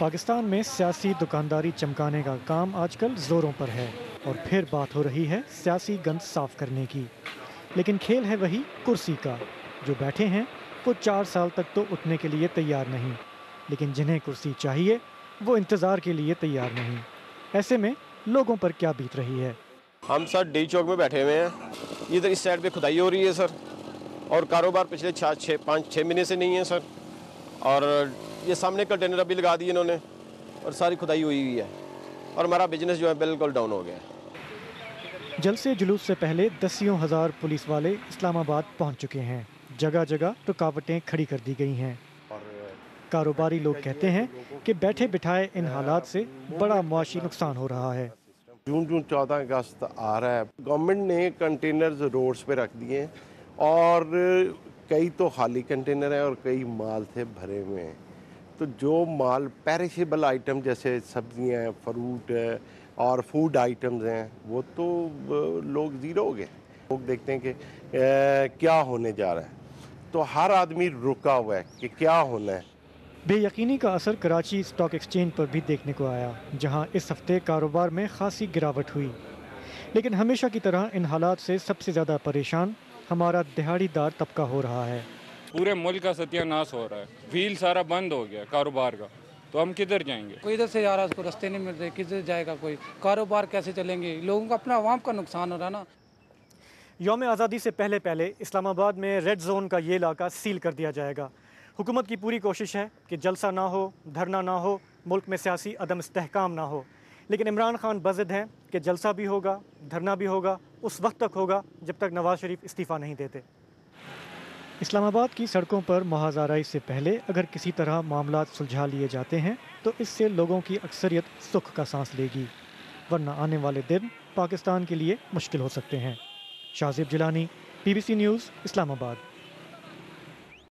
پاکستان میں سیاسی دکانداری چمکانے کا کام آج کل زوروں پر ہے اور پھر بات ہو رہی ہے سیاسی گند صاف کرنے کی، لیکن کھیل ہے وہی کرسی کا۔ جو بیٹھے ہیں وہ 4 سال تک تو اٹھنے کے لیے تیار نہیں، لیکن جنہیں کرسی چاہیے وہ انتظار کے لیے تیار نہیں۔ ایسے میں لوگوں پر کیا بیت رہی ہے؟ ہم سر ڈی چوک میں بیٹھے ہوئے ہیں، ادھر اس سائڈ پہ کھدائی ہو رہی ہے سر، اور کاروبار پچھلے 5-6 مہینے سے نہیں ہے سر، اور یہ سامنے کنٹینر ابھی لگا دیے انہوں نے اور ساری کھدائی ہوئی ہے، اور ہمارا بزنس جو ہے بالکل ڈاؤن ہو گیا ہے۔ جلسے جلوس سے پہلے دسیوں ہزار پولیس والے اسلام آباد پہنچ چکے ہیں، جگہ جگہ رکاوٹیں کھڑی کر دی گئی ہیں۔ کاروباری لوگ کہتے ہیں کہ بیٹھے بٹھائے ان حالات سے بڑا معاشی نقصان ہو رہا ہے۔ جون 14 اگست آ رہا ہے، گورنمنٹ نے کنٹینرز روڈز پہ رکھ دیے ہیں، اور کئی تو خالی کنٹینر ہیں اور کئی مال سے بھرے ہوئے ہیں۔ تو جو مال پیرشیبل آئٹم جیسے سبزیاں، فروٹ اور فوڈ آئٹمز ہیں وہ تو لوگ زیرو ہو گئے۔ لوگ دیکھتے ہیں کہ کیا ہونے جا رہا ہے، تو ہر آدمی رکا ہوا ہے کہ کیا ہونا ہے۔ بے یقینی کا اثر کراچی اسٹاک ایکسچینج پر بھی دیکھنے کو آیا، جہاں اس ہفتے کاروبار میں خاصی گراوٹ ہوئی، لیکن ہمیشہ کی طرح ان حالات سے سب سے زیادہ پریشان ہمارا دہاڑی دار طبقہ ہو رہا ہے۔ پورے ملک کا ستیہ ناش ہو رہا ہے، ویل سارا بند ہو گیا کاروبار کا، تو ہم کدھر جائیں گے؟ کوئی ادھر سے جا رہا ہے، اس کو رستے نہیں مل رہے، کدھر جائے گا کوئی؟ کاروبار کیسے چلیں گے؟ لوگوں کا اپنا عوام کا نقصان ہو رہا ہے نا۔ یوم آزادی سے پہلے اسلام آباد میں ریڈ زون کا یہ علاقہ سیل کر دیا جائے گا۔ حکومت کی پوری کوشش ہے کہ جلسہ نہ ہو، دھرنا نہ ہو، ملک میں سیاسی عدم استحکام نہ ہو، لیکن عمران خان بضد ہیں کہ جلسہ بھی ہوگا، دھرنا بھی ہوگا، اس وقت تک ہوگا جب تک نواز شریف استعفیٰ نہیں دیتے۔ اسلام آباد کی سڑکوں پر محاذ آرائی سے پہلے اگر کسی طرح معاملات سلجھا لیے جاتے ہیں تو اس سے لوگوں کی اکثریت سکھ کا سانس لے گی، ورنہ آنے والے دن پاکستان کے لیے مشکل ہو سکتے ہیں۔ شاہ زیب جیلانی، BBC نیوز، اسلام آباد۔